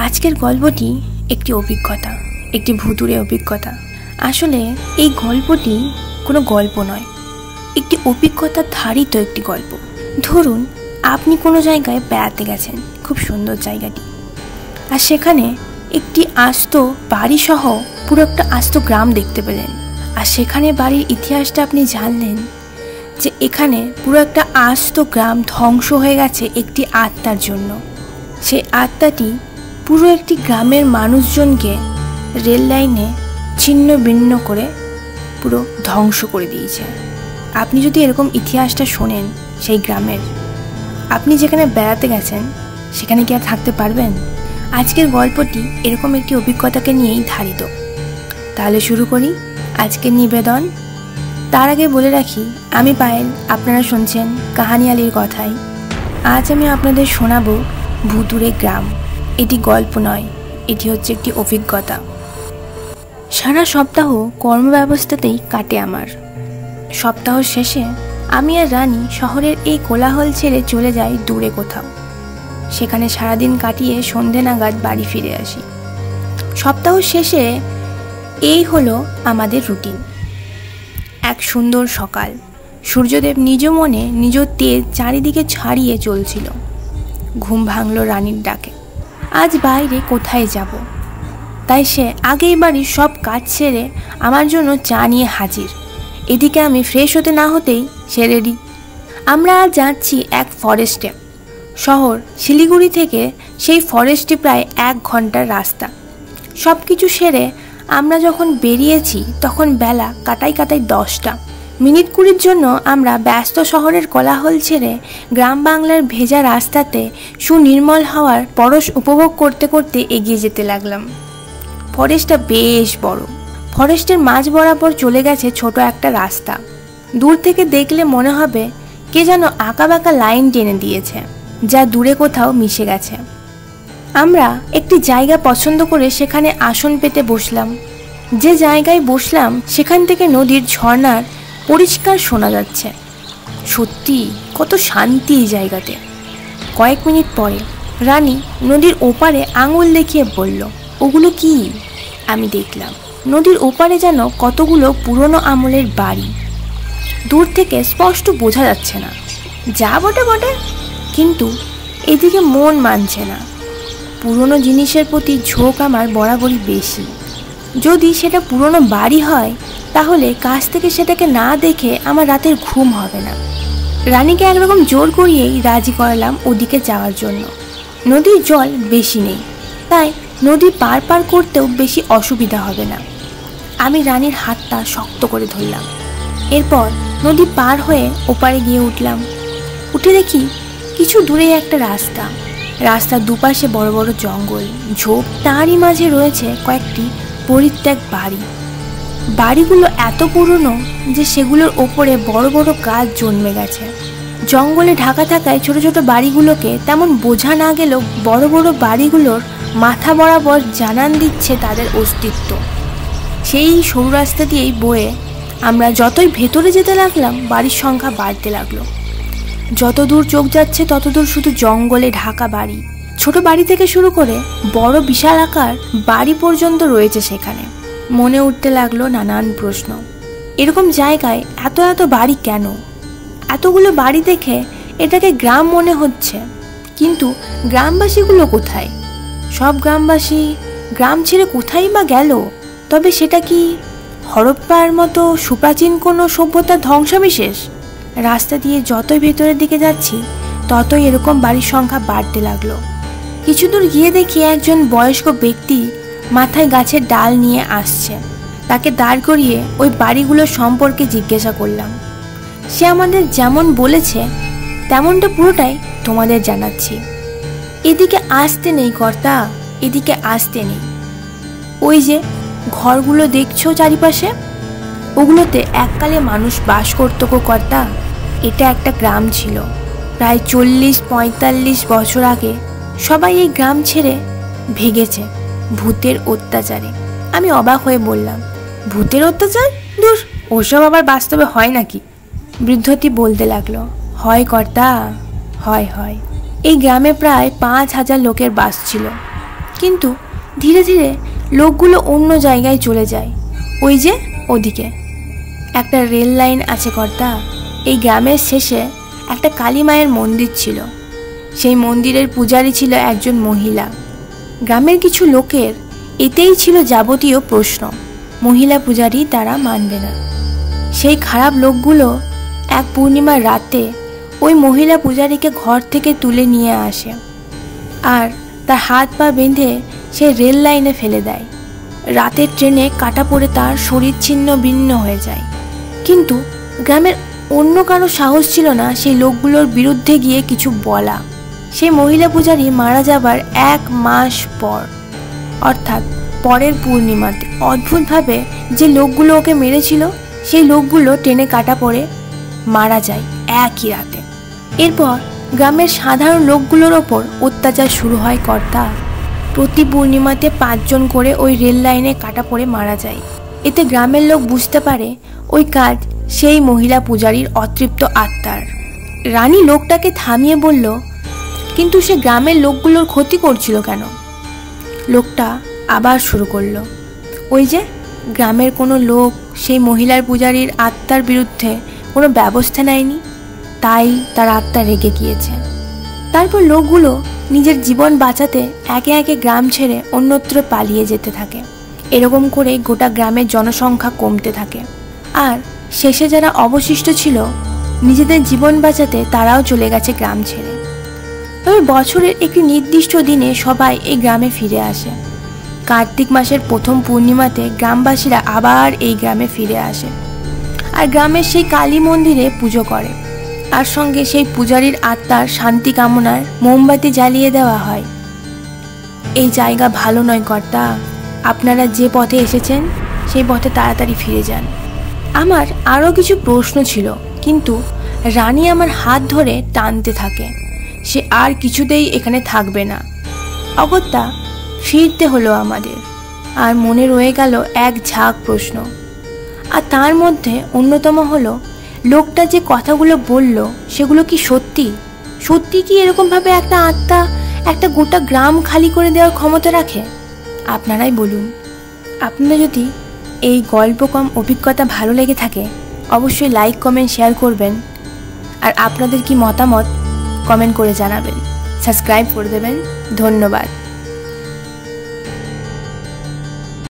আজকের গল্পটি একটি অভিজ্ঞতা, একটি ভুতুড়ে অভিজ্ঞতা। আসলে এই গল্পটি কোনো গল্প নয়, একটি অভিজ্ঞতা ধারিত একটি গল্প। ধরুন আপনি কোনো জায়গায় বেড়াতে গেছেন, খুব সুন্দর জায়গাটি, আর সেখানে একটি আস্ত বাড়িসহ পুরো একটা আস্ত গ্রাম দেখতে পেলেন। আর সেখানে বাড়ির ইতিহাসটা আপনি জানলেন যে এখানে পুরো একটা আস্ত গ্রাম ধ্বংস হয়ে গেছে একটি আত্মার জন্য। সেই আত্মাটি পুরো একটি গ্রামের মানুষজনকে রেল লাইনে ছিন্ন ভিন্ন করে পুরো ধ্বংস করে দিয়েছে। আপনি যদি এরকম ইতিহাসটা শোনেন সেই গ্রামের, আপনি যেখানে বেড়াতে গেছেন সেখানে কি আর থাকতে পারবেন? আজকের গল্পটি এরকম একটি অভিজ্ঞতাকে নিয়েই ধারিত। তাহলে শুরু করি আজকের নিবেদন। তার আগে বলে রাখি, আমি পায়েল, আপনারা শুনছেন কাহানি আলীর কথাই। আজ আমি আপনাদের শোনাবো ভুতুড়ে গ্রাম। এটি গল্প নয়, এটি হচ্ছে একটি অভিজ্ঞতা। সারা সপ্তাহ কর্মব্যবস্থাতেই কাটে আমার। সপ্তাহ শেষে আমি আর রানী শহরের এই কোলাহল ছেড়ে চলে যাই দূরে কোথাও। সেখানে সারাদিন কাটিয়ে সন্ধে নাগাদ বাড়ি ফিরে আসি। সপ্তাহ শেষে এই হলো আমাদের রুটিন। এক সুন্দর সকাল, সূর্যদেব নিজ মনে নিজ তেজ চারিদিকে ছাড়িয়ে চলছিল। ঘুম ভাঙল রানীর ডাকে। আজ বাইরে কোথায় যাব? তাই সে আগেই বাড়ির সব কাজ সেরে আমার জন্য চা নিয়ে হাজির। এদিকে আমি ফ্রেশ হতে না হতেই সে রেডি। আমরা আজ যাচ্ছি এক ফরেস্টে। শহর শিলিগুড়ি থেকে সেই ফরেস্টে প্রায় 1 ঘন্টার রাস্তা। সব কিছু সেরে আমরা যখন বেরিয়েছি তখন বেলা কাটাই 10টা। মিনিট 20-র জন্য আমরা ব্যস্ত শহরের কোলাহল ছেড়ে গ্রাম বাংলার ভেজা রাস্তাতে সুনির্মল হাওয়ার পরশ উপভোগ করতে করতে এগিয়ে যেতে লাগলাম। ফরেস্টটা বেশ বড়। ফরেস্টের মাঝ বরাবর চলে গেছে ছোট একটা রাস্তা। দূর থেকে দেখলে মনে হবে কে যেন আঁকাবাঁকা লাইন টেনে দিয়েছে, যা দূরে কোথাও মিশে গেছে। আমরা একটি জায়গা পছন্দ করে সেখানে আসন পেতে বসলাম। যে জায়গায় বসলাম সেখান থেকে নদীর ঝর্ণার পরিষ্কার শোনা যাচ্ছে। সত্যি কত শান্তি এই জায়গাতে। কয়েক মিনিট পরে রানী নদীর ওপারে আঙুল দেখিয়ে বলল, ওগুলো কি? আমি দেখলাম নদীর ওপারে যেন কতগুলো পুরনো আমলের বাড়ি। দূর থেকে স্পষ্ট বোঝা যাচ্ছে না, যা বটে বটে, কিন্তু এদিকে মন মানছে না। পুরনো জিনিসের প্রতি ঝোঁক আমার বরাবরই বেশি। যদি সেটা পুরনো বাড়ি হয় তাহলে কাছ থেকে সেটাকে না দেখে আমার রাতের ঘুম হবে না। রানীকে একরকম জোর করিয়েই রাজি করালাম ওদিকে যাওয়ার জন্য। নদীর জল বেশি নেই, তাই নদী পার করতেও বেশি অসুবিধা হবে না। আমি রানীর হাতটা শক্ত করে ধরলাম। এরপর নদী পার হয়ে ওপারে গিয়ে উঠলাম। উঠে দেখি কিছু দূরে একটা রাস্তা। রাস্তার দুপাশে বড় বড় জঙ্গল ঝোপ, তারই মাঝে রয়েছে কয়েকটি পরিত্যাগ বাড়ি। বাড়িগুলো এত পুরনো যে সেগুলোর ওপরে বড় বড় গাছ জন্মে গেছে। জঙ্গলে ঢাকা থাকায় ছোট ছোট বাড়িগুলোকে তেমন বোঝা না গেলেও বড় বড় বাড়িগুলোর মাথা বরাবর জানান দিচ্ছে তাদের অস্তিত্ব। সেই সরু রাস্তা দিয়েই বয়ে আমরা যতই ভেতরে যেতে লাগলাম বাড়ির সংখ্যা বাড়তে লাগলো। যত দূর চোখ যাচ্ছে তত দূর শুধু জঙ্গলে ঢাকা বাড়ি। ছোট বাড়ি থেকে শুরু করে বড় বিশাল আকার বাড়ি পর্যন্ত রয়েছে সেখানে। মনে উঠতে লাগলো নানান প্রশ্ন। এরকম জায়গায় এত এত বাড়ি কেন? এতগুলো বাড়ি দেখে এটাকে গ্রাম মনে হচ্ছে, কিন্তু গ্রামবাসীগুলো কোথায়? সব গ্রামবাসী গ্রাম ছেড়ে কোথায় বা গেল? তবে সেটা কি হরপ্পার মতো সুপ্রাচীন কোনো সভ্যতার ধ্বংসাবিশেষ? রাস্তা দিয়ে যতই ভেতরের দিকে যাচ্ছি ততই এরকম বাড়ির সংখ্যা বাড়তে লাগলো। কিছু দূর গিয়ে দেখি একজন বয়স্ক ব্যক্তি মাথায় গাছের ডাল নিয়ে আসছে। তাকে দাঁড় করিয়ে ওই বাড়িগুলো সম্পর্কে জিজ্ঞাসা করলাম। সে আমাদের যেমন বলেছে তেমনটা পুরোটাই তোমাদের জানাচ্ছি। এদিকে আসতে নেই কর্তা, এদিকে আসতে নেই। ওই যে ঘরগুলো দেখছো চারিপাশে, ওগুলোতে এককালে মানুষ বাস করতো গো কর্তা। এটা একটা গ্রাম ছিল। প্রায় 40-45 বছর আগে সবাই এই গ্রাম ছেড়ে ভেগেছে ভূতের অত্যাচারে। আমি অবাক হয়ে বললাম, ভূতের অত্যাচার? দূর, ওসব আবার বাস্তবে হয় নাকি? বৃদ্ধটি বলতে লাগলো, হয় কর্তা, হয়। এই গ্রামে প্রায় 5000 লোকের বাস ছিল। কিন্তু ধীরে ধীরে লোকগুলো অন্য জায়গায় চলে যায়। ওই যে ওদিকে একটা রেল লাইন আছে কর্তা। এই গ্রামের শেষে একটা কালী মায়ের মন্দির ছিল। সেই মন্দিরের পূজারী ছিল একজন মহিলা। গ্রামের কিছু লোকের এতেই ছিল যাবতীয় প্রশ্ন, মহিলা পূজারী তারা মানবে না। সেই খারাপ লোকগুলো এক পূর্ণিমার রাতে ওই মহিলা পূজারীকে ঘর থেকে তুলে নিয়ে আসে আর তার হাত পা বেঁধে সে রেল লাইনে ফেলে দেয়। রাতের ট্রেনে কাটা পড়ে তার শরীর ছিন্ন ভিন্ন হয়ে যায়। কিন্তু গ্রামের অন্য কারো সাহস ছিল না সেই লোকগুলোর বিরুদ্ধে গিয়ে কিছু বলা। সেই মহিলা পূজারী মারা যাবার 1 মাস পর, অর্থাৎ পরের পূর্ণিমাতে, অদ্ভুতভাবে যে লোকগুলো ওকে মেরেছিল সেই লোকগুলো ট্রেনে কাটা পড়ে মারা যায় একই রাতে। এরপর গ্রামের সাধারণ লোকগুলোর ওপর অত্যাচার শুরু হয় কর্তা। প্রতি পূর্ণিমাতে 5 জন করে ওই রেল লাইনে কাটা পড়ে মারা যায়। এতে গ্রামের লোক বুঝতে পারে ওই কাজ সেই মহিলা পূজারীর অতৃপ্ত আত্মার। রানী লোকটাকে থামিয়ে বলল, কিন্তু সে গ্রামের লোকগুলোর ক্ষতি করছিল কেন? লোকটা আবার শুরু করলো, ওই যে গ্রামের কোনো লোক সেই মহিলার পূজারীর আত্মার বিরুদ্ধে কোনো ব্যবস্থা নেয়নি, তাই তার আত্মা রেগে গিয়েছে। তারপর লোকগুলো নিজের জীবন বাঁচাতে একে একে গ্রাম ছেড়ে অন্যত্র পালিয়ে যেতে থাকে। এরকম করে গোটা গ্রামের জনসংখ্যা কমতে থাকে। আর শেষে যারা অবশিষ্ট ছিল নিজেদের জীবন বাঁচাতে তারাও চলে গেছে গ্রাম ছেড়ে। তবে বছরের একটি নির্দিষ্ট দিনে সবাই এই গ্রামে ফিরে আসে। কার্তিক মাসের প্রথম পূর্ণিমাতে গ্রামবাসীরা আবার এই গ্রামে ফিরে আসে আর গ্রামের সেই কালী মন্দিরে পুজো করে। আর সঙ্গে সেই পূজারীর আত্মার শান্তি কামনার মোমবাতি জ্বালিয়ে দেওয়া হয়। এই জায়গা ভালো নয় কর্তা, আপনারা যে পথে এসেছেন সেই পথে তাড়াতাড়ি ফিরে যান। আমার আরও কিছু প্রশ্ন ছিল, কিন্তু রানী আমার হাত ধরে টানতে থাকে। সে আর কিছুতেই এখানে থাকবে না। অগত্যা ফিরতে হলো আমাদের। আর মনে রয়ে গেল এক ঝাঁক প্রশ্ন। আর তার মধ্যে অন্যতম হলো, লোকটা যে কথাগুলো বলল সেগুলো কি সত্যি? সত্যি কি এরকমভাবে একটা আত্মা একটা গোটা গ্রাম খালি করে দেওয়ার ক্ষমতা রাখে? আপনারাই বলুন। আপনারা যদি এই গল্প কম অভিজ্ঞতা ভালো লেগে থাকে অবশ্যই লাইক কমেন্ট শেয়ার করবেন। আর আপনাদের কি মতামত কমেন্ট করে জানাবেন। সাবস্ক্রাইব করে দেবেন। ধন্যবাদ।